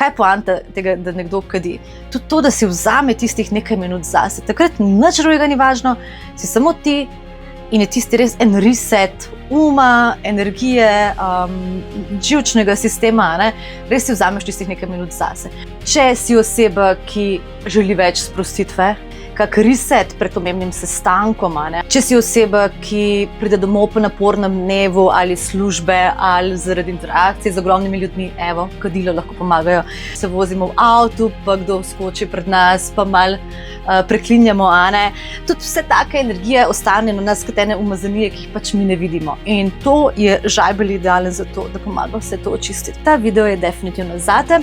Kaj je poanta tega, da nekdo kadi? Tudi to, da si vzame tistih nekaj minut zase. Takrat nič drugega ni važno, si samo ti in je tisti res en reset uma, energije, živčnega sistema, ne? Res si vzameš tistih nekaj minut zase. Če si oseba, ki želi več sprostitve, kak reset pred pomembnim sestankom, ne? Če si oseba, ki pride domov po napornem dnevu ali službe ali zaradi interakcije z ogromnimi ljudmi, evo, kadila lahko pomagajo. Se vozimo v avtu, pa kdo skoči pred nas, pa malo preklinjamo, ne? Tudi vse take energije ostane na nas kot ene umazanije, ki jih pač mi ne vidimo. In to je žajbelj idealen za to, da pomaga vse to očistiti. Ta video je definitivno zate,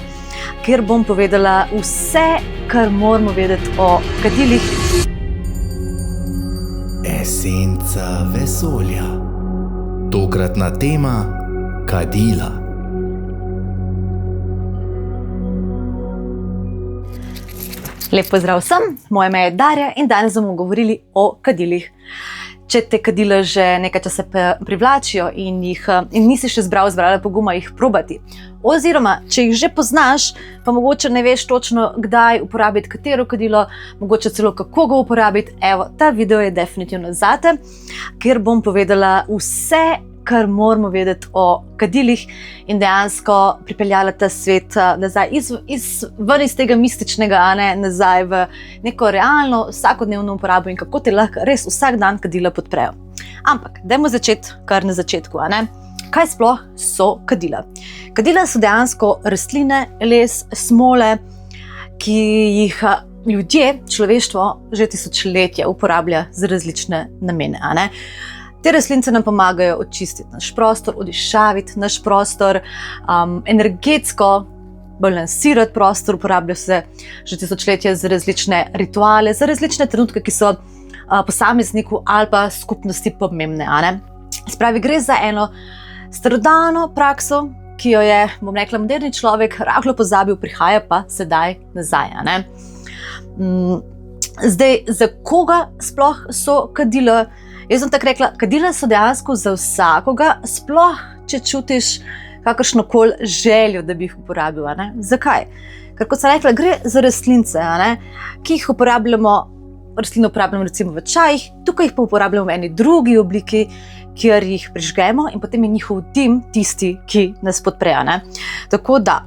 kjer bom povedala vse, kar moramo vedeti o kadilih. Esenca vesolja. Tokratna tema: kadila. Lep pozdrav vsem, moje ime je Darja in danes bomo govorili o kadilih. Če te kadila že nekaj časa privlačijo in nisi še zbrala poguma jih probati, oziroma če jih že poznaš, pa mogoče ne veš točno, kdaj uporabiti katero kadilo, mogoče celo kako ga uporabiti, evo, ta video je definitivno zate, kjer bom povedala vse, kar moramo vedeti o kadilih in dejansko pripeljala ta svet nazaj ven iz tega mističnega, nazaj v neko realno, vsakodnevno uporabo in kako te lahko res vsak dan kadila podprejo. Ampak, dajmo začeti kar na začetku, Kaj sploh so kadila? Kadila so dejansko rastline, les, smole, ki jih ljudje, človeštvo, že tisočletja uporablja za različne namene, Te rastlince nam pomagajo očistiti naš prostor, odišaviti naš prostor, energetsko balansirati prostor, uporabljajo se že tisočletja za različne rituale, za različne trenutke, ki so posamezniku ali pa skupnosti pomembne, Spravi, gre za eno starodavno prakso, ki jo je, bom rekla, moderni človek rahlo pozabil, prihaja pa sedaj nazaj, Zdaj, za koga sploh so kadila? Jaz sem tako rekla, kadila so dejansko za vsakoga, sploh če čutiš kakršnokoli željo, da bi jih uporabil, Zakaj? Ker kot sem rekla, gre za rastlince, ki jih uporabljamo, rastline uporabljamo recimo v čajih, tukaj jih pa uporabljamo v eni drugi obliki, kjer jih prižgemo in potem je njihov dim tisti, ki nas podpre, Tako da,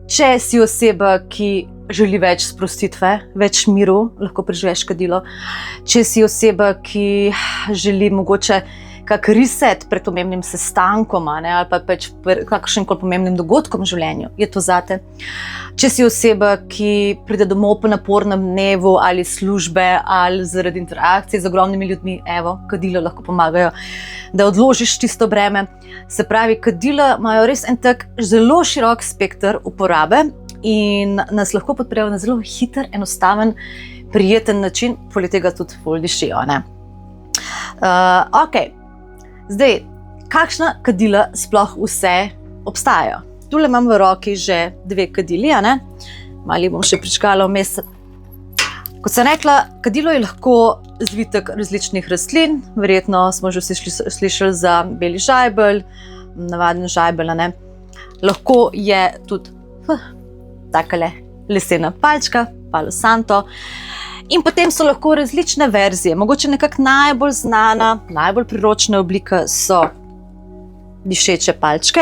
če si oseba, ki želi več sprostitve, več miru, lahko prižgeš kadilo. Če si oseba, ki želi mogoče kak reset pred pomembnim sestankom, ali pa kakšenkoli pomembnim dogodkom v življenju, je to zate. Če si oseba, ki pride domov po napornem dnevu ali službe ali zaradi interakcije z ogromnimi ljudmi, evo, kadila lahko pomagajo, da odložiš tisto breme. Se pravi, kadila imajo res en tak zelo širok spekter uporabe in nas lahko podprejo na zelo hiter, enostaven, prijeten način, poleg tega tudi ful dišijo, Ok, zdaj, kakšna kadila sploh vse obstajajo? Tule imam v roki že 2 kadili, Malo bom še prižgala vmes. Kot sem rekla, kadilo je lahko zvitek različnih rastlin, verjetno smo že vsi slišali za beli žajbelj, navaden žajbelj, Lahko je tudi takale lesena palčka, palo santo. In potem so lahko različne verzije. Mogoče nekako najbolj znana, najbolj priročna oblika so dišeče palčke,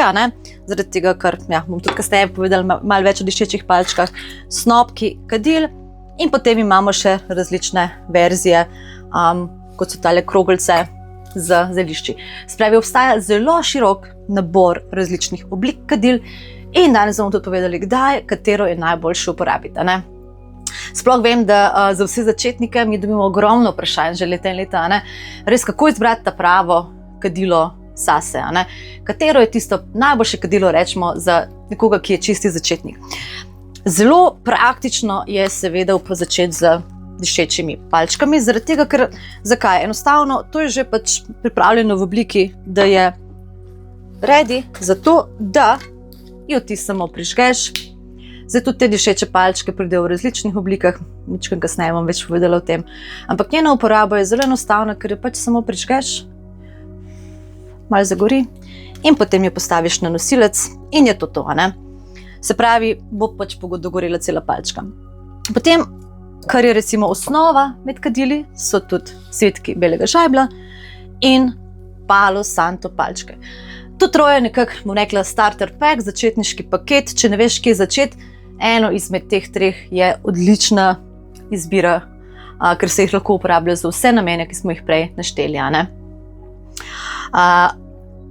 Zaradi tega, ker bom tudi kasneje povedala malo več o dišečih palčkah, snopki kadil in potem imamo še različne verzije, kot so tale kroglice z zelišči. Spravi, obstaja zelo širok nabor različnih oblik kadil in danes bomo tudi povedali, kdaj, katero je najboljše uporabiti, Sploh vem, da za vse začetnike mi dobimo ogromno vprašanj že leta in leta, Res, kako izbrati ta pravo kadilo zase, Katero je tisto najboljše kadilo, rečemo, za nekoga, ki je čisti začetnik. Zelo praktično je seveda začeti z dišečimi palčkami, zaradi tega, ker, zakaj? Enostavno, to je že pač pripravljeno v obliki, da je ready za to, da jo ti samo prižgeš. Zdaj tudi te dišeče palčke pridejo v različnih oblikah, ničkrat kasneje bom več povedala o tem. Ampak njena uporaba je zelo enostavna, ker jo pač samo prižgeš, malo zagori in potem jo postaviš na nosilec in je to, Se pravi, bo pač dogorela cela palčka. Potem, kar je recimo osnova med kadili, so tudi cvetki belega žajblja in Palo Santo palčke. To troje je nekako, bom rekla, starter pack, začetniški paket. Če ne veš, kje začeti, eno izmed teh treh je odlična izbira, ker se jih lahko uporablja za vse namene, ki smo jih prej našteli.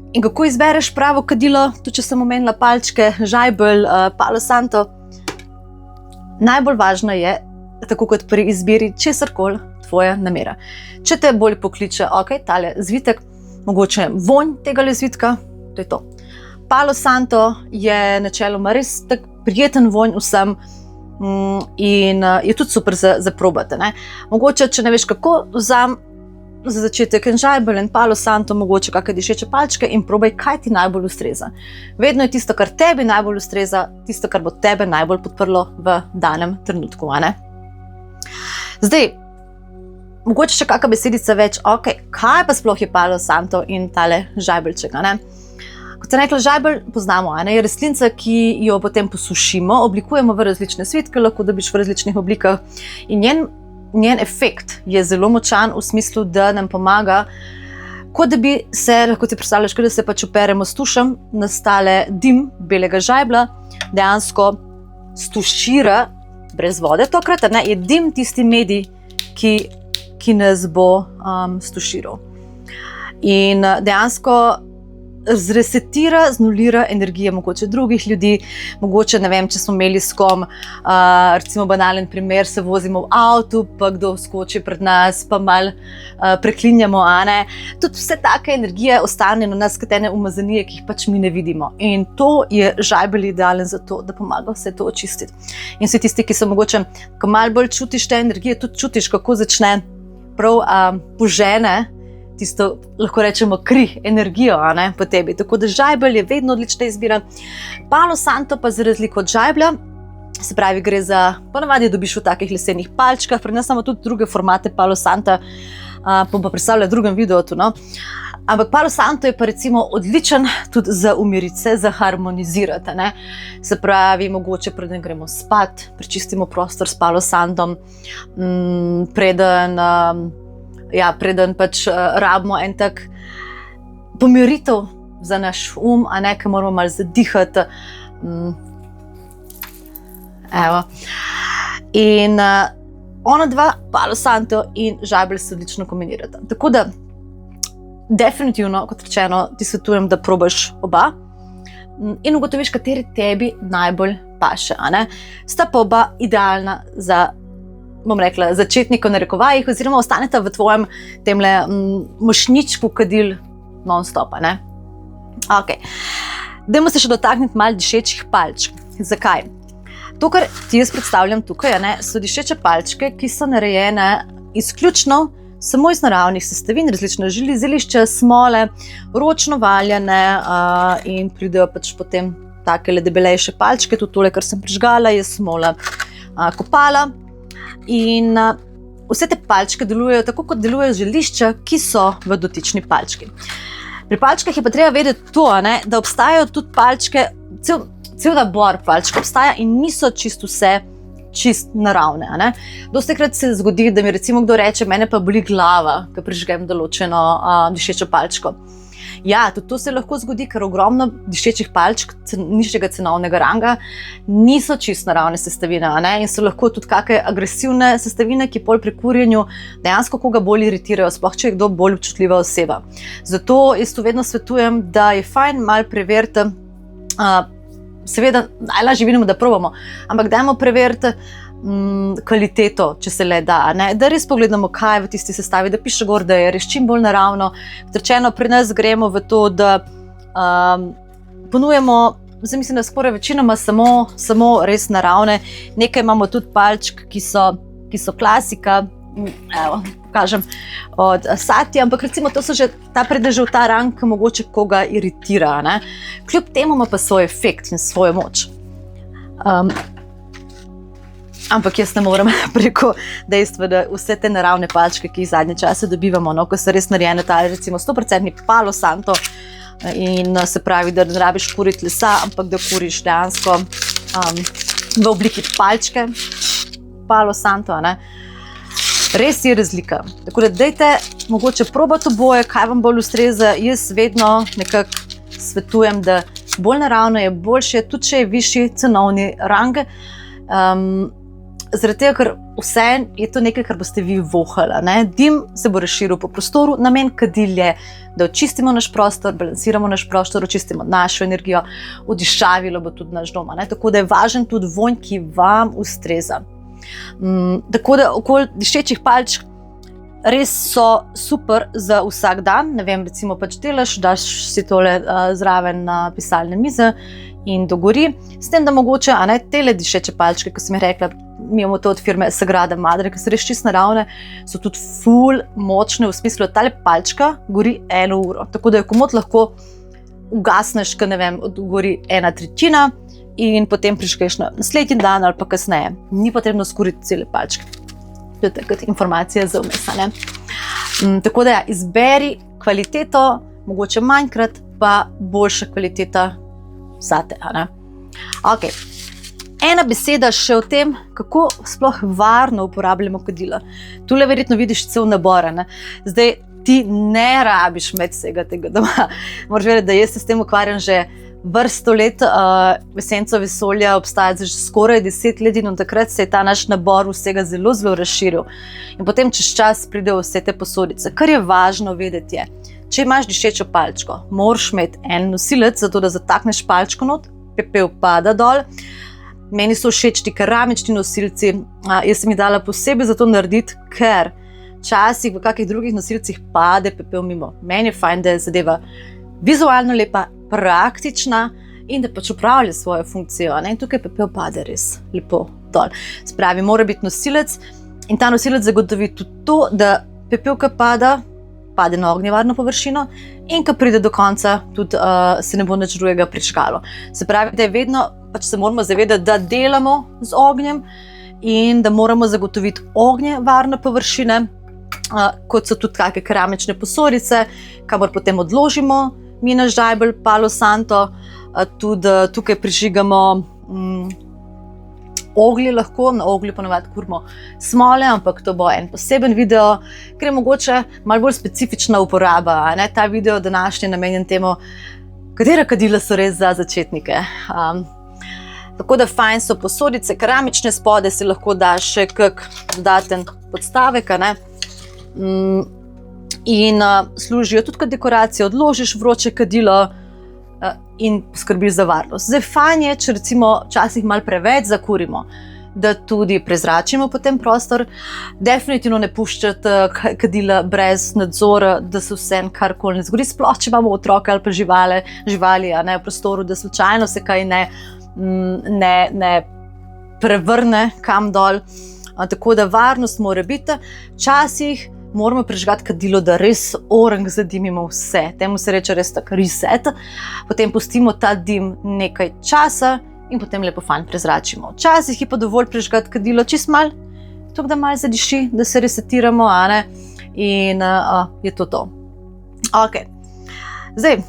In kako izbereš pravo kadilo, tudi če sem omenila palčke, žajbelj, Palo Santo? Najbolj važno je, tako kot pri izbiri česarkoli, tvoja namera. Če te bolj pokliče, ok, tale zvitek, mogoče vonj tega zvitka, to je to. Palo Santo je načeloma res tak prijeten vonj vsem in je tudi super za probati. Mogoče, če ne veš kako, vzam za začetek en žajbelj, en Palo Santo, mogoče kakšne dišeče palčke in probaj, kaj ti najbolj ustreza. Vedno je tisto, kar tebi najbolj ustreza, tisto, kar bo tebe najbolj podprlo v danem trenutku. Zdaj, mogoče še kakšna besedica več, ok, kaj pa sploh je Palo Santo in tale žajbeljček, Kot sem rekla, žajbelj poznamo, je rastlinca, ki jo potem posušimo, oblikujemo v različne svitke, lahko dobiš v različnih oblikah in njen efekt je zelo močan v smislu, da nam pomaga, kot da bi se, lahko ti predstavljaš, da se pač operemo s tušem, nastale dim belega žajblja, dejansko stušira brez vode tokrat, je dim tisti medij, ki nas bo stuširal. In dejansko zresetira, znulira energije mogoče drugih ljudi, mogoče, ne vem, če smo imeli s kom, recimo banalen primer, se vozimo v avtu, pa kdo skoči pred nas, pa malo preklinjamo, Tudi vse take energije ostane na nas, kot ene umazanije, ki jih pač mi ne vidimo. In to je žajbelj idealen za to, da pomaga vse to očistiti. In vsi tisti, ki so mogoče, ko malo bolj čutiš te energije, tudi čutiš, kako začne prav požene tisto, lahko rečemo, kri, energijo po tebi. Tako da žajbelj je vedno odlična izbira. Palo Santo pa za razliko od žajblja, se pravi, gre za, ponavadi dobiš v takih lesenih palčkah, pri nas imamo tudi druge formate Palo Santa, bom pa predstavila v drugem videu. Ampak Palo Santo je pa recimo odličen tudi za umiriti se, za harmonizirati. Se pravi, mogoče preden gremo spat, prečistimo prostor s Palo Santom, preden pač rabimo en tak pomiritev za naš ki moramo malo zadihati. In ona dva, Palo Santo in žajbelj, se odlično kombinirata. Tako da definitivno, kot rečeno, ti svetujem, da probaš oba in ugotoviš, kateri tebi najbolj paše. Sta pa oba idealna za, bom rekla, začetnika v narekovajih, oziroma ostaneta v tvojem temle mošnjičku kadil non-stop. Ok. Dajmo se še dotakniti malo dišečih palčk. Zakaj? To, kar ti jaz predstavljam tukaj, so dišeče palčke, ki so narejene izključno samo iz naravnih sestavin, različne zelišča, smole, ročno valjane in pridejo pač potem takele debelejše palčke. Tudi tole, kar sem prižgala, je smola kopala. In vse te palčke delujejo tako, kot delujejo zelišča, ki so v dotični palčki. Pri palčkah je pa treba vedeti to, da obstajajo tudi palčke, cel nabor palčk obstaja in niso čisto vse čist naravne. Dostikrat se zgodi, da mi recimo kdo reče, mene pa boli glava, ko prižgem določeno dišečo palčko. Ja, tudi to se lahko zgodi, ker ogromno dišečih palčk nižjega cenovnega ranga niso čisto naravne sestavine, in so lahko tudi kakšne agresivne sestavine, ki pol pri kurjenju dejansko koga bolj iritirajo, sploh če je kdo bolj občutljiva oseba. Zato jaz tu vedno svetujem, da je fajn malo preveriti, seveda najlažje vidimo, da probamo, ampak dajmo preveriti kvaliteto, če se le da, da res pogledamo, kaj je v tisti sestavi, da piše gor, da je res čim bolj naravno. Rečeno, pri nas gremo v to, da ponujemo, zdaj mislim, da skoraj večinoma samo res naravne. Nekaj imamo tudi palčk, ki so klasika, evo, pokažem, od Sati, ampak recimo to so že, ta pride že v ta rang, ki mogoče koga iritira. Kljub temu ima pa svoj efekt in svojo moč. Ampak jaz ne morem preko dejstva, da vse te naravne palčke, ki jih zadnje čase dobivamo, ko so res narejene, ta recimo 100% Palo Santo, in se pravi, da ne rabiš kuriti lesa, ampak da kuriš dejansko v obliki palčke, Palo Santo, ne. Res je razlika. Tako da dajte mogoče probati oboje, kaj vam bolj ustreza. Jaz vedno nekako svetujem, da bolj naravno je boljše, tudi če je višji cenovni rang. Zaradi tega, ker vse je to nekaj, kar boste vi vohali, ne. Dim se bo razširil po prostoru, namen kadil je, da očistimo naš prostor, balansiramo naš prostor, očistimo našo energijo, odišavilo bo tudi naš dom, ne. Tako da je važen tudi vonj, ki vam ustreza. Tako da okoli dišečih palčk res so super za vsak dan. Ne vem, recimo pač delaš, daš si tole zraven na pisalne mize in dogori. S tem, da mogoče tele dišeče palčke, ko sem jih rekla, mi imamo to od firme Sagrada Madre, ki so res čisto naravne, so tudi ful močne, v smislu, da tale palčka gori 1 uro. Tako da jo komot lahko ugasneš, ko ne vem, gori 1/3 in potem prižgeš na naslednji dan ali pa kasneje. Ni potrebno skuriti cele palčke. To je takrat informacija za vmes, ne. Tako da izberi kvaliteto, mogoče manjkrat, pa boljša kvaliteta zate, ne. Ok. Ena beseda še o tem, kako sploh varno uporabljamo kadila. Tule verjetno vidiš cel nabor, ne. Zdaj, ti ne rabiš imeti vsega tega doma. Moraš vedeti, da jaz se s tem ukvarjam že vrsto let, Esenco vesolja obstaja že skoraj 10 let in od takrat se je ta naš nabor vsega zelo, zelo razširil. In potem čez čas pridejo vse te posodice. Kar je važno vedeti je, če imaš dišečo palčko, moraš imeti en nosilec, zato da zatakneš palčko not, pepel pada dol. Meni so všeč ti keramični nosilci, jaz sem jih dala posebej za to narediti, ker včasih v kakih drugih nosilcih pade pepel mimo. Meni je fajn, da je zadeva vizualno lepa, praktična in da pač upravlja svojo funkcijo, ne? In tukaj pepel pade res lepo dol. Spravi, mora biti nosilec in ta nosilec zagotovi tudi to, da pepel, ki pade na ognjevarno površino in ko pride do konca, tudi se ne bo nič drugega pričkalo. Se pravi, da je vedno, pač se moramo zavedati, da delamo z ognjem in da moramo zagotoviti ognjevarne površine, kot so tudi kakšne keramične posodice, kamor potem odložimo mi naš žajbelj Palo Santo, tudi tukaj prižigamo oglje lahko, na oglju ponavadi kurimo smole, ampak to bo en poseben video, ker je mogoče malo bolj specifična uporaba, ne? Ta video današnji je namenjen temu, katera kadila so res za začetnike. Tako da fajn so posodice, keramične spode si lahko daš še kak dodaten podstavek, ne? In služijo tudi kot dekoracija, odložiš vroče kadilo in poskrbiš za varnost. Zdaj fajn je, če recimo včasih malo preveč zakurimo, da tudi prezračimo potem prostor. Definitivno ne puščati kadila brez nadzora, da se vsem karkoli ne zgodi, sploh če imamo otroke ali pa živali v prostoru, da slučajno se kaj ne prevrne kam dol. Tako da varnost mora biti. Včasih moramo prižgati kadilo, da res orang zadimimo vse. Temu se reče res tak reset. Potem pustimo ta dim nekaj časa in potem lepo fajn prezračimo. Včasih je pa dovolj prižgati kadilo čist malo, tako da malo zadiši, da se resetiramo, in je to to. Ok. Zdaj,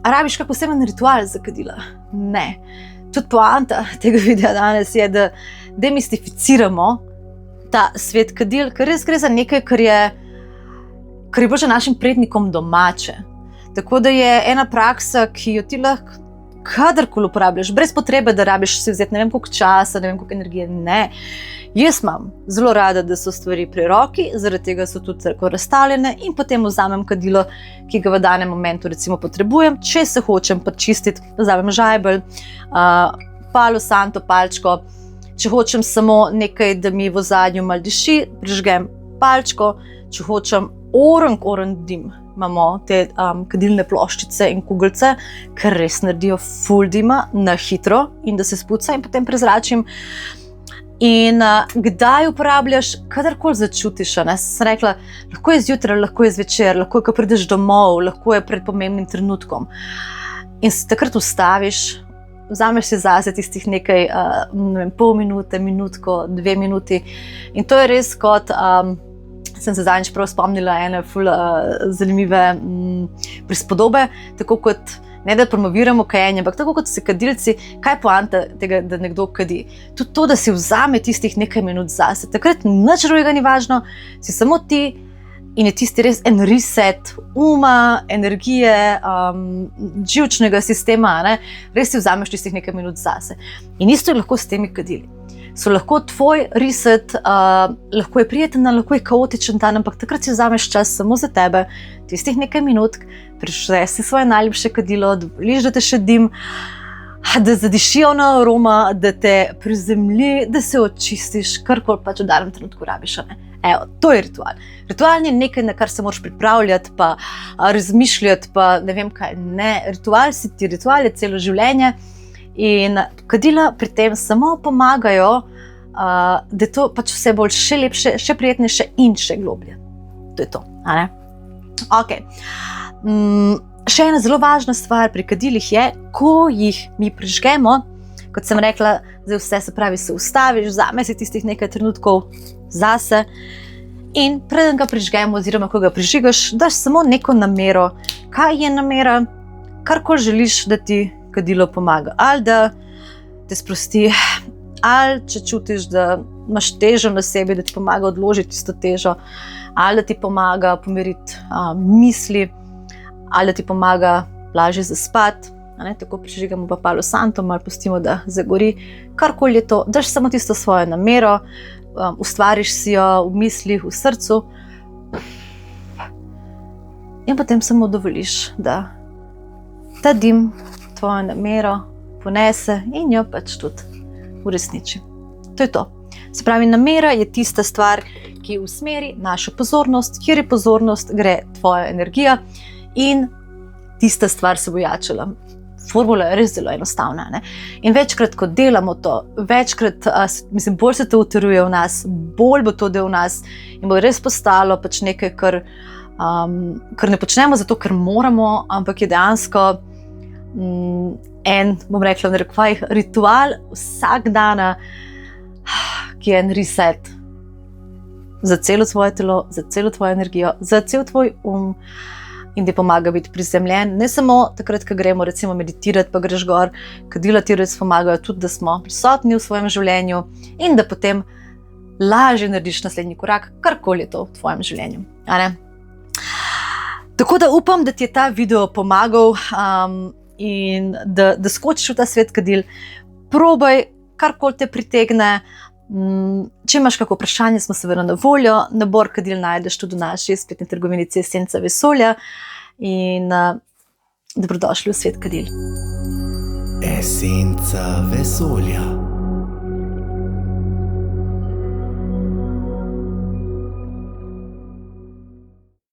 a rabiš kak poseben ritual za kadila? Ne. Tudi poanta tega videa danes je, da demistificiramo ta svet kadil, ker res gre za nekaj, kar je bilo že našim prednikom domače. Tako da je ena praksa, ki jo ti lahko kadarkoli uporabljaš, brez potrebe, da rabiš si vzeti ne vem koliko časa, ne vem koliko energije, ne. Jaz imam zelo rada, da so stvari pri roki, zaradi tega so tudi tako razstavljene in potem vzamem kadilo, ki ga v danem momentu recimo potrebujem. Če se hočem počistiti, vzamem žajbelj, Palo Santo palčko. Če hočem samo nekaj, da mi v ozadju malo diši, prižgem palčko. Če hočem oren dim, imamo te kadilne ploščice in kugelce, ker res naredijo ful dima na hitro in da se spuca in potem prezračim. In kdaj uporabljaš, kadarkoli začutiš, ne? Sem rekla, lahko je zjutraj, lahko je zvečer, lahko je, ko prideš domov, lahko je pred pomembnim trenutkom. In se takrat ustaviš, vzameš si zase tistih nekaj, pol minute, minutko, 2 minuti. In to je res kot, sem se zadnjič prav spomnila ene ful zanimive prispodobe, tako kot Ne da promoviramo kajenje, ampak tako kot se kadilci, kaj je poanta tega, da nekdo kadi? Tudi to, da si vzame tistih nekaj minut zase. Takrat nič drugega ni važno, si samo ti in je tisti res en reset uma, energije, živčnega sistema, ne? Res si vzameš tistih nekaj minut zase. In isto je lahko s temi kadili. So lahko tvoj reset, lahko je prijeten, lahko je kaotičen dan, ampak takrat si vzameš čas samo za tebe, tistih nekaj minut, prižgeš si svoje najljubše kadilo, dovoliš, da te še dim, da zadišijo na aroma, da te prizemlji, da se očistiš, karkoli pač v danem trenutku rabiš. Evo, to je ritual. Ritual ni nekaj, na kar se moraš pripravljati, pa razmišljati, pa ne vem kaj. Ne, ritual je celo življenje. In kadila pri tem samo pomagajo, da je to pač vse bolj še lepše, še prijetnejše in še globlje. To je to. Okay. Še ena zelo važna stvar pri kadilih je, ko jih mi prižgemo, kot sem rekla, zdaj vse se pravi, se ustaviš, vzame si tistih nekaj trenutkov zase in preden ga prižgemo oziroma ko ga prižigaš, daš samo neko namero. Kaj je namera? Karkoli želiš, da ti kadilo pomaga. Ali da te sprosti, ali če čutiš, da imaš težo na sebi, da ti pomaga odložiti tisto težo, ali da ti pomaga pomiriti misli, ali da ti pomaga lažje zaspati. Tako prižigamo pa Palo Santo, malo pustimo, da zagori. Karkoli je to, daš samo tisto svojo namero, ustvariš si jo v mislih, v srcu in potem samo dovoliš, da ta dim tvojo namero ponese in jo pač tudi uresniči. To je to. Se pravi, namera je tista stvar, ki usmeri našo pozornost, kjer je pozornost, gre tvoja energija in tista stvar se bo jačala. Formula je res zelo enostavna. In večkrat, ko delamo to, bolj se to utrjuje v nas, bolj bo to del nas in bo res postalo pač nekaj, kar ne počnemo zato, ker moramo, ampak je dejansko bom rekla v narekovajih, ritual vsak dana, ki je en reset za celo tvoje telo, za celo tvojo energijo, za cel tvoj in ti pomaga biti prizemljen. Ne samo takrat, ko gremo recimo meditirati, pa greš gor, kadila ti res pomagajo tudi, da smo prisotni v svojem življenju in da potem lažje narediš naslednji korak, karkoli je to v tvojem življenju. Tako da upam, da ti je ta video pomagal in da skočiš v ta svet kadil. Probaj, karkoli te pritegne. Če imaš kako vprašanje, smo seveda na voljo. Nabor kadil najdeš tudi v naši spletni trgovinici Esenca vesolja in dobrodošli v svet kadil. Esenca vesolja.